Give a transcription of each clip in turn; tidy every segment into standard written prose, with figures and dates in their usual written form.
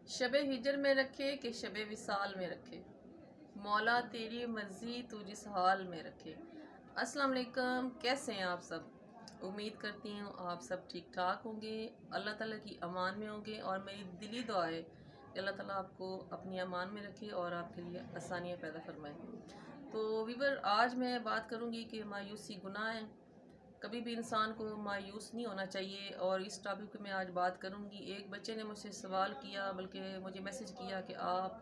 शबे हिजर में रखे कि शबे विसाल में रखे, मौला तेरी मर्जी तू जिस हाल में रखे। अस्सलाम वालेकुम, कैसे हैं आप सब? उम्मीद करती हूँ आप सब ठीक ठाक होंगे, अल्लाह ताला की अमान में होंगे। और मेरी दिली दुआ है कि अल्लाह ताला आपको अपनी अमान में रखे और आपके लिए आसानियाँ पैदा फरमाए। तो वीवर, आज मैं बात करूँगी कि मायूसी गुनाह है। कभी भी इंसान को मायूस नहीं होना चाहिए और इस टॉपिक पे मैं आज बात करूंगी। एक बच्चे ने मुझसे सवाल किया, बल्कि मुझे मैसेज किया कि आप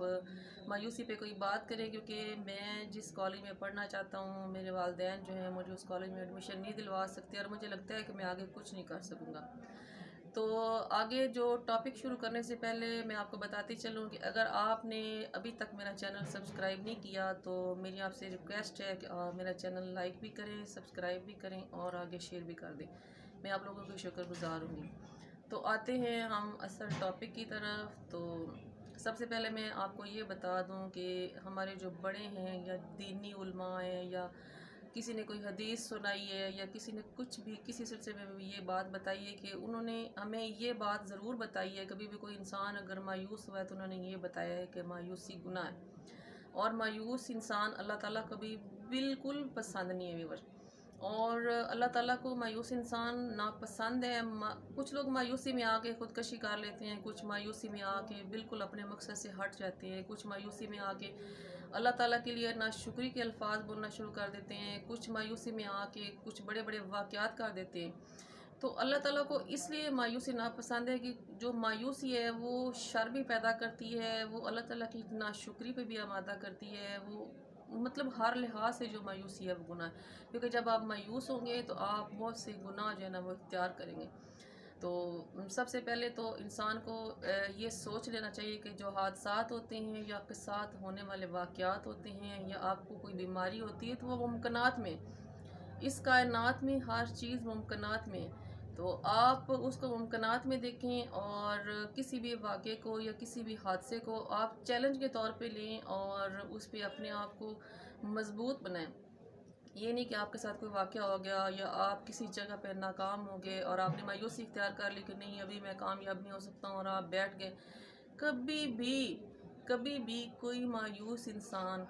मायूसी पे कोई बात करें, क्योंकि मैं जिस कॉलेज में पढ़ना चाहता हूँ मेरे वालिदैन जो है मुझे उस कॉलेज में एडमिशन नहीं दिलवा सकते और मुझे लगता है कि मैं आगे कुछ नहीं कर सकूँगा। तो आगे जो टॉपिक शुरू करने से पहले मैं आपको बताती चलूँ कि अगर आपने अभी तक मेरा चैनल सब्सक्राइब नहीं किया तो मेरी आपसे रिक्वेस्ट है कि आप मेरा चैनल लाइक भी करें, सब्सक्राइब भी करें और आगे शेयर भी कर दें। मैं आप लोगों की शुक्रगुजार होंगी। तो आते हैं हम असल टॉपिक की तरफ। तो सबसे पहले मैं आपको ये बता दूं कि हमारे जो बड़े हैं या दीनी उलमा हैं या किसी ने कोई हदीस सुनाई है या किसी ने कुछ भी किसी सिलसिले में भी ये बात बताई है कि उन्होंने हमें ये बात ज़रूर बताई है। कभी भी कोई इंसान अगर मायूस हुआ है तो उन्होंने ये बताया है कि मायूसी गुनाह है और मायूस इंसान अल्लाह ताला कभी बिल्कुल पसंद नहीं है व्यूअर। और अल्लाह ताला को मायूस इंसान नापसंद है। कुछ लोग मायूसी में आके ख़ुदकशी कर लेते हैं, कुछ मायूसी में आके बिल्कुल अपने मकसद से हट जाते हैं, कुछ मायूसी में आके अल्लाह ताला के लिए नाशुक्री के अल्फाज बोलना शुरू कर देते हैं, कुछ मायूसी में आके कुछ बड़े बड़े वाक़यात कर देते हैं। तो अल्लाह ताला को इसलिए मायूसी नापसंद है कि जो मायूसी है वो शर भी पैदा करती है, वो अल्लाह ताला की नाशुक्री पे भी आमादा करती है। वो मतलब हर लिहाज से जो मायूसी है वो गुनाह है, क्योंकि जब आप मायूस होंगे तो आप बहुत से गुनाह जो है ना वो इख्तियार करेंगे। तो सबसे पहले तो इंसान को ये सोच लेना चाहिए कि जो हादसात होते हैं या आपके साथ होने वाले वाक़यात होते हैं या आपको कोई बीमारी होती है तो वो मुमकिनात में, इस कायनात में हर चीज़ मुमकिनात में। तो आप उसको मुमकिनात में देखें और किसी भी वाक़े को या किसी भी हादसे को आप चैलेंज के तौर पे लें और उस पे अपने आप को मज़बूत बनाएं। ये नहीं कि आपके साथ कोई वाक़या हो गया या आप किसी जगह पे नाकाम हो गए और आपने मायूसी इख्तियार कर ली कि नहीं अभी मैं कामयाब नहीं हो सकता हूँ और आप बैठ गए। कभी भी कभी भी कोई मायूस इंसान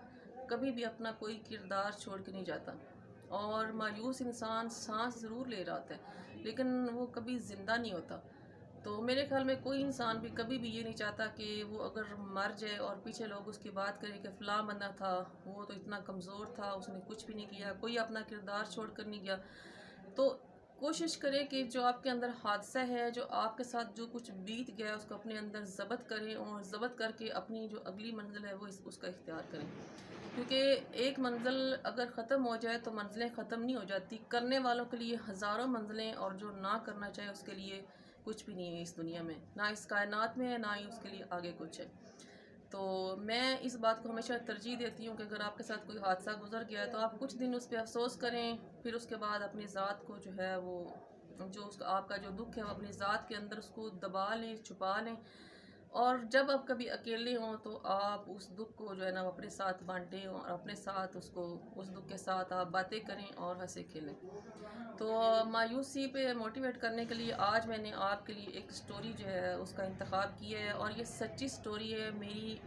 कभी भी अपना कोई किरदार छोड़ के नहीं जाता। और मायूस इंसान सांस ज़रूर ले रहा होता है लेकिन वो कभी ज़िंदा नहीं होता। तो मेरे ख्याल में कोई इंसान भी कभी भी ये नहीं चाहता कि वो अगर मर जाए और पीछे लोग उसकी बात करें कि फ़लाँ बंदा था, वो तो इतना कमज़ोर था, उसने कुछ भी नहीं किया, कोई अपना किरदार छोड़ कर नहीं गया। तो कोशिश करें कि जो आपके अंदर हादसा है, जो आपके साथ जो कुछ बीत गया है, उसको अपने अंदर ज़ब्त करें और ज़ब्त करके अपनी जो अगली मंजिल है वो उसका इख्तियार करें। क्योंकि एक मंजिल अगर ख़त्म हो जाए तो मंजिलें ख़त्म नहीं हो जाती। करने वालों के लिए हज़ारों मंजिलें और जो ना करना चाहे उसके लिए कुछ भी नहीं है इस दुनिया में, ना इस कायनात में है, ना ही उसके लिए आगे कुछ है। तो मैं इस बात को हमेशा तरजीह देती हूँ कि अगर आपके साथ कोई हादसा गुजर गया है तो आप कुछ दिन उस पर अफसोस करें, फिर उसके बाद अपनी ज़ात को जो है वो जो उसका आपका जो दुख है वो अपनी ज़ात के अंदर उसको दबा लें, छुपा लें। और जब आप कभी अकेले हों तो आप उस दुख को जो है ना अपने साथ बांटें और अपने साथ उसको उस दुख के साथ आप बातें करें और हंसे खेलें। तो मायूसी पे मोटिवेट करने के लिए आज मैंने आपके लिए एक स्टोरी जो है उसका इंतखाब किया है और ये सच्ची स्टोरी है, मेरी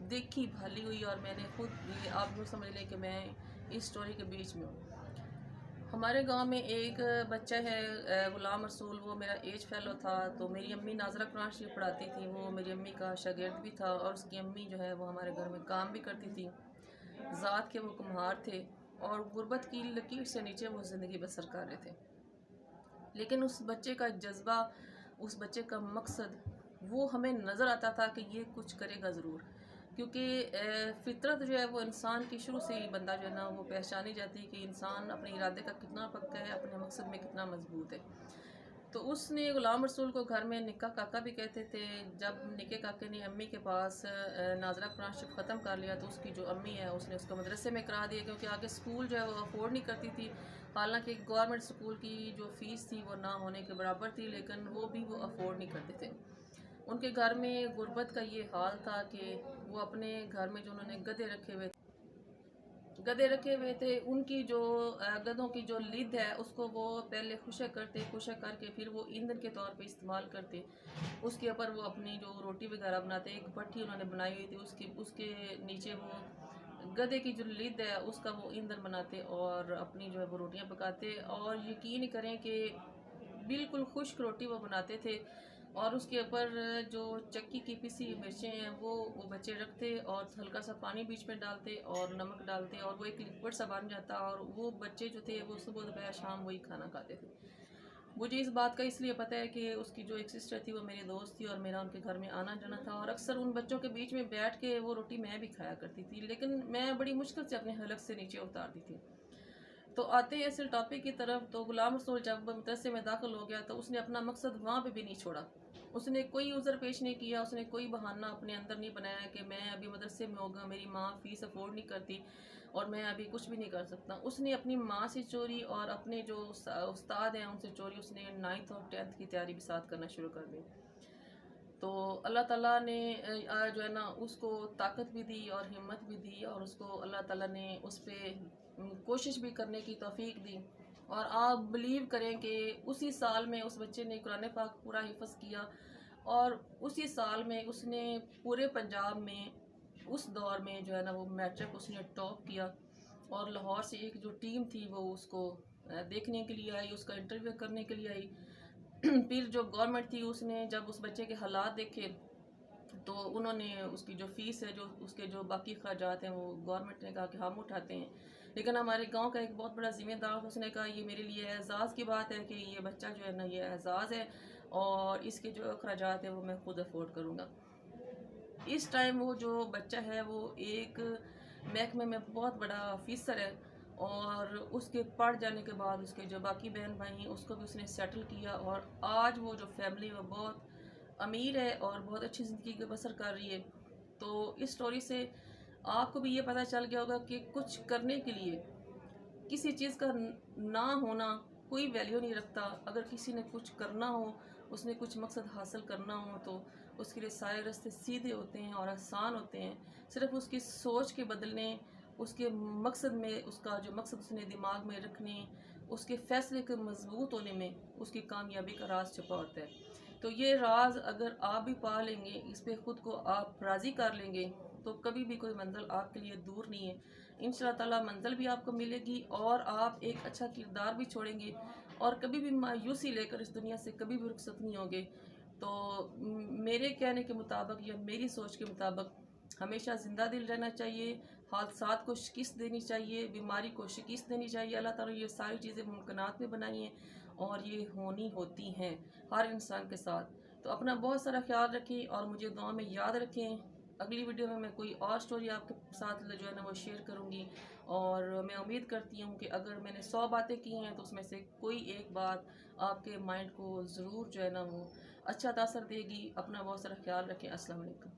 देखी भाली हुई। और मैंने खुद ये आप यूँ समझ लें कि मैं इस स्टोरी के बीच में हूँ। हमारे गांव में एक बच्चा है गुलाम रसूल, वो मेरा एज फेलो था। तो मेरी अम्मी नाजरा कुरान शरीफ पढ़ाती थी, वो मेरी अम्मी का शागिर्द भी था और उसकी अम्मी जो है वो हमारे घर में काम भी करती थी। ज़ात के वो कुम्हार थे और गुर्बत की लकीर से नीचे वो ज़िंदगी बसर कर रहे थे। लेकिन उस बच्चे का जज्बा, उस बच्चे का मकसद वो हमें नज़र आता था कि ये कुछ करेगा ज़रूर। क्योंकि फ़ितरत जो है वो इंसान की शुरू से ही बंदा जो है ना वो पहचानी जाती है कि इंसान अपने इरादे का कितना पक्का है, अपने मकसद में कितना मजबूत है। तो उसने गुलाम रसूल को घर में निक्का काका भी कहते थे। जब निक्के काके ने अम्मी के पास नाजरा कुरान शरीफ ख़त्म कर लिया तो उसकी जो अम्मी है उसने उसको मदरसे में करा दिया, क्योंकि आगे स्कूल जो है वो अफोर्ड नहीं करती थी। हालांकि गवर्नमेंट स्कूल की जो फ़ीस थी वो ना होने के बराबर थी, लेकिन वो भी वो अफोर्ड नहीं करते थे। उनके घर में गुर्बत का ये हाल था कि वो अपने घर में जो उन्होंने गधे रखे हुए गधे रखे हुए थे, उनकी जो गधों की जो लिद है उसको वो पहले खुशक करते, खुशक करके फिर वो ईंधन के तौर पे इस्तेमाल करते। उसके ऊपर वो अपनी जो रोटी वगैरह बनाते, एक भट्टी उन्होंने बनाई हुई थी, उसकी उसके नीचे वो गधे की जो लिद है उसका वो ईंधन बनाते और अपनी जो है वो रोटियां पकाते। और यकीन करें कि बिल्कुल खुश्क रोटी वो बनाते थे और उसके ऊपर जो चक्की की पिसी मिर्चें हैं वो बच्चे रखते और हल्का सा पानी बीच में डालते और नमक डालते और वो एक लिक्विड सा बन जाता और वो बच्चे जो थे वो सुबह दोपहर शाम वही खाना खाते थे। मुझे इस बात का इसलिए पता है कि उसकी जो एक सिस्टर थी वो मेरी दोस्त थी और मेरा उनके घर में आना जाना था और अक्सर उन बच्चों के बीच में बैठ के वो रोटी मैं भी खाया करती थी, लेकिन मैं बड़ी मुश्किल से अपने हलक से नीचे उतारती थी। तो आते हैं असल टॉपिक की तरफ। तो गुलाम रसूल जब मदरसे में दाखिल हो गया तो उसने अपना मकसद वहाँ पे भी नहीं छोड़ा। उसने कोई उज़र पेश नहीं किया, उसने कोई बहाना अपने अंदर नहीं बनाया कि मैं अभी मदरसे में होगा, मेरी माँ फ़ीस अफोर्ड नहीं करती और मैं अभी कुछ भी नहीं कर सकता। उसने अपनी माँ से चोरी और अपने जो उस्ताद हैं उनसे चोरी उसने 9th और 10th की तैयारी भी साथ करना शुरू कर दी। तो अल्लाह ताला ने जो है ना उसको ताकत भी दी और हिम्मत भी दी और उसको अल्लाह ताला ने उस पर कोशिश भी करने की तौफीक दी। और आप बिलीव करें कि उसी साल में उस बच्चे ने कुरान पाक पूरा हिफ्ज़ किया और उसी साल में उसने पूरे पंजाब में उस दौर में जो है ना वो मैट्रिक उसने टॉप किया। और लाहौर से एक जो टीम थी वो उसको देखने के लिए आई, उसका इंटरव्यू करने के लिए आई। फिर जो गवर्नमेंट थी उसने जब उस बच्चे के हालात देखे तो उन्होंने उसकी जो फ़ीस है, जो उसके जो बाकी अखराजात हैं वो गवर्नमेंट ने कहा कि हम उठाते हैं। लेकिन हमारे गांव का एक बहुत बड़ा ज़िम्मेदार था, उसने कहा ये मेरे लिए एज़ाज़ की बात है कि ये बच्चा जो है ना ये एज़ाज़ है और इसके जो अखराजात है वो मैं खुद अफोर्ड करूँगा। इस टाइम वो जो बच्चा है वो एक महकमे में बहुत बड़ा ऑफिसर है और उसके पढ़ जाने के बाद उसके जो बाकी बहन भाई हैं उसको भी उसने सेटल किया और आज वो जो फैमिली वो बहुत अमीर है और बहुत अच्छी ज़िंदगी की बसर कर रही है। तो इस स्टोरी से आपको भी ये पता चल गया होगा कि कुछ करने के लिए किसी चीज़ का ना होना कोई वैल्यू नहीं रखता। अगर किसी ने कुछ करना हो, उसने कुछ मकसद हासिल करना हो तो उसके लिए सारे रास्ते सीधे होते हैं और आसान होते हैं। सिर्फ उसकी सोच के बदलने, उसके मकसद में, उसका जो मकसद उसने दिमाग में रखने, उसके फैसले के मजबूत होने में उसकी कामयाबी का राज छुपा होता है। तो ये राज अगर आप भी पा लेंगे, इस पे ख़ुद को आप राज़ी कर लेंगे तो कभी भी कोई मंजिल आपके लिए दूर नहीं है। इंशाल्लाह ताला मंजिल भी आपको मिलेगी और आप एक अच्छा किरदार भी छोड़ेंगे और कभी भी मायूसी लेकर इस दुनिया से कभी भी रुखसत नहीं होंगे। तो मेरे कहने के मुताबिक या मेरी सोच के मुताबिक हमेशा ज़िंदा दिल रहना चाहिए, हादसात को शिकस्त देनी चाहिए, बीमारी को शिकस्त देनी चाहिए। अल्लाह ताला ये सारी चीज़ें मुमकिनात में बनाई हैं और ये होनी होती हैं हर इंसान के साथ। तो अपना बहुत सारा ख्याल रखें और मुझे दुआ में याद रखें। अगली वीडियो में मैं कोई और स्टोरी आपके साथ जो है ना वो शेयर करूँगी और मैं उम्मीद करती हूँ कि अगर मैंने 100 बातें की हैं तो उसमें से कोई एक बात आपके माइंड को ज़रूर जो है ना वो अच्छा तासर देगी। अपना बहुत सारा ख्याल रखें। अस्सलाम वालेकुम।